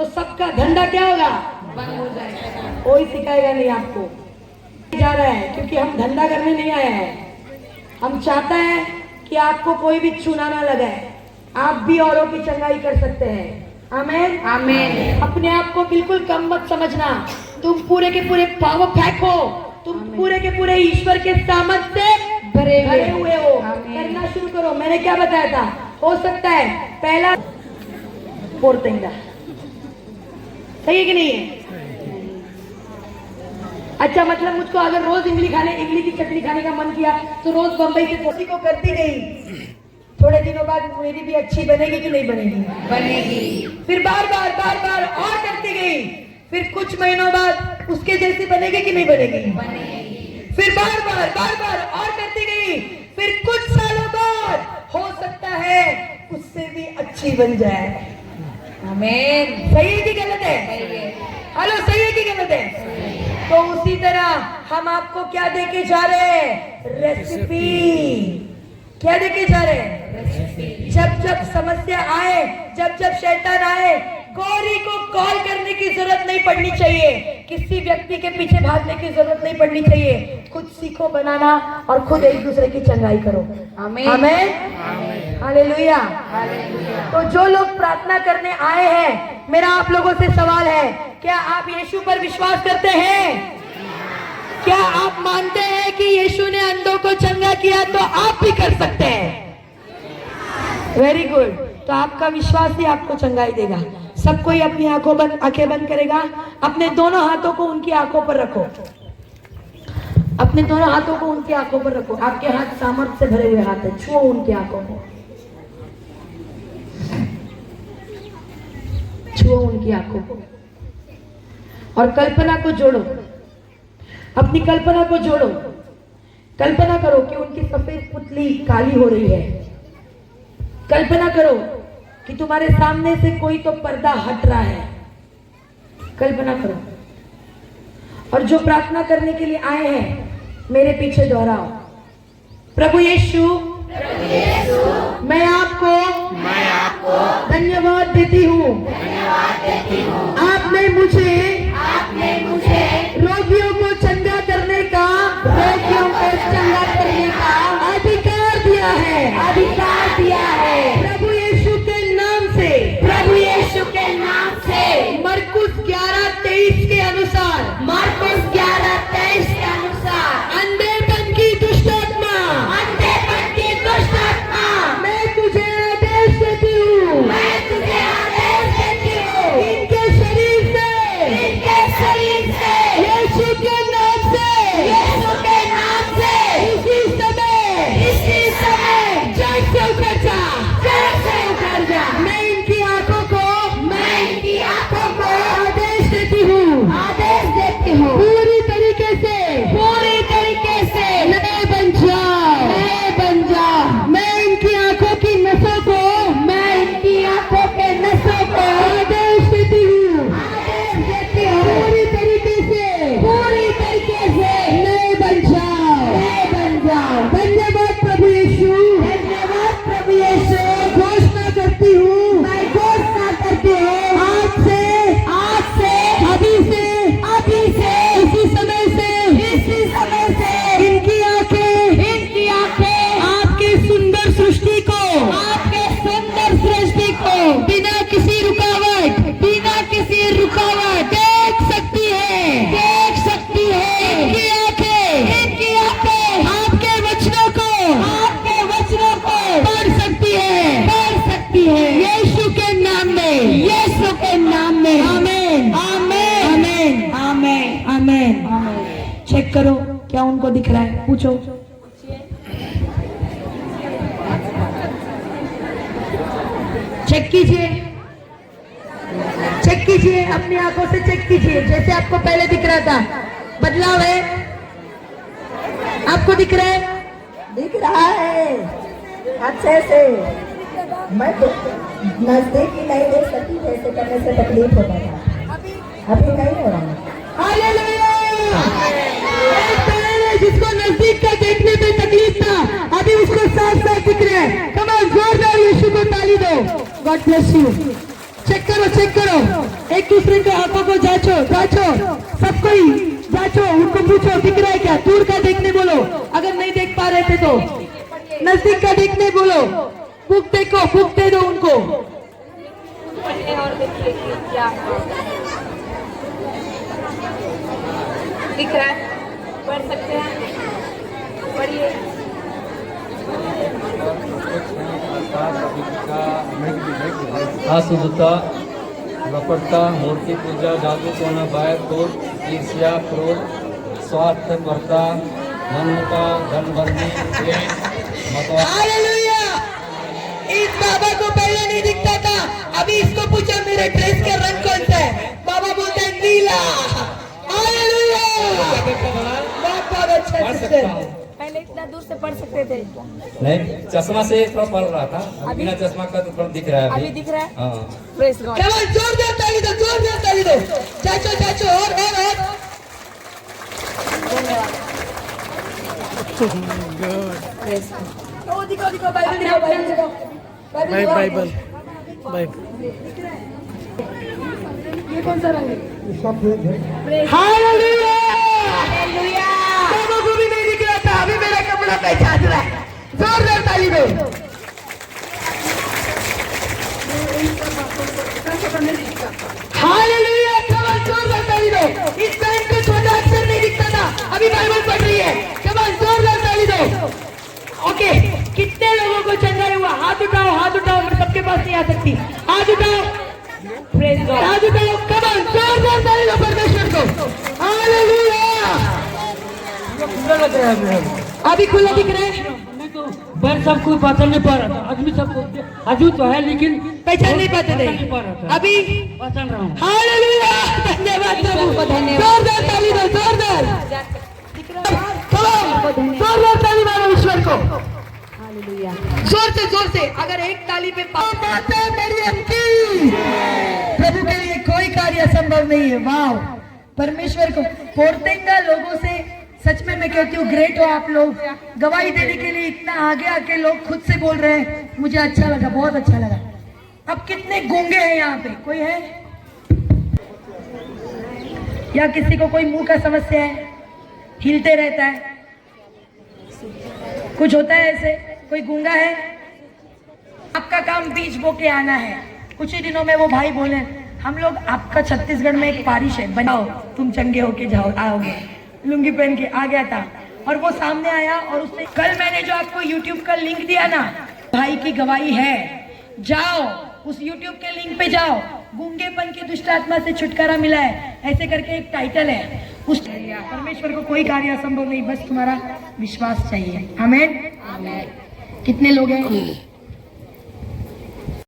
तो सबका धंधा क्या होगा, बंद हो जाएगा। कोई सिखाएगा नहीं आपको। जा रहा है क्योंकि हम धंधा करने नहीं आए हैं। हम चाहता है कि आपको कोई भी चूना ना लगाए, आप भी औरों की चंगाई कर सकते हैं। आमीन आमीन। अपने आप को बिल्कुल कम मत समझना। तुम पूरे के पूरे पावर पैक हो, तुम पूरे के पूरे ईश्वर के सामर्थ्य से भरे हुए हो। करना शुरू करो। मैंने क्या बताया था, हो सकता है पहला पोर्तेंगा, सही है कि नहीं है? अच्छा, मतलब मुझको अगर रोज इमली की चटनी खाने का मन किया तो रोज बम्बई से कोसी को करती गई, थोड़े दिनों बाद मेरी भी अच्छी बनेगी कि नहीं बनेगी? बनेगी। फिर बार बार और करती गई, फिर कुछ महीनों बाद उसके जैसी बनेगी कि नहीं बनेगी? बनेगी। फिर बार बार और करती गई, फिर कुछ सालों बाद हो सकता है उससे भी अच्छी बन जाए। आमीन। सही है कि गलत है? सही है। हेलो, सही है कि गलत है? तो उसी तरह हम आपको क्या देके जा रहे हैं? रेसिपी। क्या देके जा रहे हैं? जब समस्या आए, जब शैतान आए, गौरी को कॉल करने की जरूरत नहीं पड़नी चाहिए, किसी व्यक्ति के पीछे भागने की जरूरत नहीं पड़नी चाहिए। खुद सीखो बनाना और खुद एक दूसरे की चंगाई करो। आमीन। आमीन। हालेलुया। तो जो लोग प्रार्थना करने आए हैं, मेरा आप लोगों से सवाल है, क्या आप यीशु पर विश्वास करते हैं? क्या आप मानते हैं कि यीशु ने अंधों को चंगा किया तो आप भी कर सकते हैं? Very good. तो आपका विश्वास ही आपको चंगाई देगा। सब कोई अपनी आंखें बंद करेगा। अपने दोनों हाथों को उनकी आंखों पर रखो। अपने दोनों हाथों को उनकी आंखों पर रखो। आपके हाथ सामर्थ्य से भरे हुए हाथ है। छुओ उनकी आंखों को, छुओ उनकी आंखों को और कल्पना को जोड़ो। अपनी कल्पना को जोड़ो। कल्पना करो कि उनकी सफेद पुतली काली हो रही है। कल्पना करो कि तुम्हारे सामने से कोई तो पर्दा हट रहा है। कल्पना करो। और जो प्रार्थना करने के लिए आए हैं, मेरे पीछे दोहराओ। प्रभु यीशु, मैं आपको धन्यवाद देती हूँ। आपने मुझे रोगियों को चंगा करने का अधिकार दिया है। प्रभु यीशु के नाम से मरकुस 11:23 के अनुसार अंधेपन की दुष्ट आत्मा मैं तुझे आदेश देती हूँ। इनके शरीर से यीशु के नाम से इसी समय जड़ से उतर जा। मैं इनकी आंखों को आदेश देती हूँ। पूरी तरीके से नए बन जाओ। मैं इनकी आंखों की नसों को आदेश देती हूँ। पूरी तरीके से नए बन जाओ। धन्यवाद प्रभु यीशु। घोषणा करती हूँ आज से अभी से इसी समय से इनकी आंखें आपके सुंदर सृष्टि को बिना किसी रुकावट देख सकती है। इनकी आंखें आपके वचनों को पढ़ सकती है। यीशु के नाम में। आमीन। चेक करो क्या उनको दिख रहा है, पूछो। चेक कीजिए अपनी आंखों से चेक कीजिए। जैसे आपको पहले दिख रहा था, बदलाव है? आपको दिख रहा है अच्छे से। मैं तो नजदीक ही नहीं देख सकती, जैसे करने से तकलीफ होता था, अभी नहीं हो रहा। हालेलुया। जिसको नजदीक का देखने में तकलीफ था, अभी उसको साफ दिख रहा है। कम ऑन, जोरदार यीशु को ताली दो। God bless you. चेक करो चाचो उनको पूछो दिख रहा है क्या, दूर का देखने बोलो, अगर नहीं देख पा रहे थे तो नजदीक का देखने बोलो, बुक देखो, बुक दे दो उनको। और देखिए कि क्या दिख रहा है, पढ़ सकते हैं, पढ़िए। अशुद्धता, लपटता, मूर्ति पूजा, जादू टोना, बाय क्रोध, ईर्ष्या, क्रोध, स्वार्थपरता, ममता, धनबंदी, मतवाद। हालेलुया। इस बाबा को पहले नहीं दिखता था, अभी इसको पूछा मेरे ड्रेस का रंग कौन सा है, बाबा बोलता है नीला। हालेलुया। बहुत अच्छा सिस्टर। पहले इतना दूर से पढ़ सकते थे, नहीं, चश्मा से थोड़ा पढ़ रहा था, अभी बिना चश्मा का तो थोड़ा दिख रहा है अभी दिख रहा है। हाँ। Press God. केवल जोरदार ताली दो, जोरदार ताली दो। चाचो चाचो और धन्यवाद। प्रेस ओ दिखो दिखो बाइबल दिखो, बाइबल दिखो, बाइबल। ये कौन सा रंग है? हालेलुया। हालेलुया। बाबा को भी नहीं दिख रहा था, अभी मेरा कपड़ा पहचान रहा है। जोरदार ताली दो। हालेलुया। केवल जोरदार ताली दो। इस बहन को छोटा अक्षर नहीं दिखता था, अभी बाइबल पढ़ रही है। केवल जोरदार ताली दो। ओके, कितने लोगों को चंगाई हुआ? हाथ उठाओ, हाथ उठाओ, मैं सबके पास नहीं आ सकती। हाथ उठाओ, प्रेस गॉड। हाथ उठाओ, केवल जोरदार ताली दो परमेश्वर को। हालेलुया। अभी खुला दिख रहा है, पर सबको पता नहीं पा रहा था, आदमी सबको अजू तो है लेकिन पहचान नहीं पाते थे। नहीं पा रहा था, अभी पहचान रहा हूँ। हालेलुया। धन्यवाद प्रभु, जोरदार ताली दो, जोरदार। जोरदार ताली मारो ईश्वर को, हालेलुया। जोर से। अगर एक ताली पे माता मरियम की, प्रभु के लिए कोई कार्य असंभव नहीं है। वाह, परमेश्वर को पोर्तेंगा लोगों से सच में मैं कहती हूँ ग्रेट हो आप लोग, गवाही देने के लिए इतना आगे आके लोग खुद से बोल रहे हैं। मुझे अच्छा लगा, बहुत अच्छा लगा। अब कितने गूंगे हैं यहाँ पे, कोई है या किसी को कोई मुंह का समस्या है, हिलते रहता है, कुछ होता है ऐसे, कोई गूंगा है? आपका काम बीज बो के आना है। कुछ ही दिनों में वो भाई बोले हम लोग आपका छत्तीसगढ़ में एक पारिश है, बनाओ, तुम चंगे होके जाओ, आओगे। लुंगी पहन के आ गया था और वो सामने आया और उसने, कल मैंने जो आपको YouTube का लिंक दिया ना, भाई की गवाही है, जाओ उस YouTube के लिंक पे जाओ, गूंगेपन की दुष्ट आत्मा से छुटकारा मिला है, ऐसे करके एक टाइटल है। उस परमेश्वर को कोई कार्य असंभव नहीं, बस तुम्हारा विश्वास चाहिए। आमीन। कितने लोग हैं?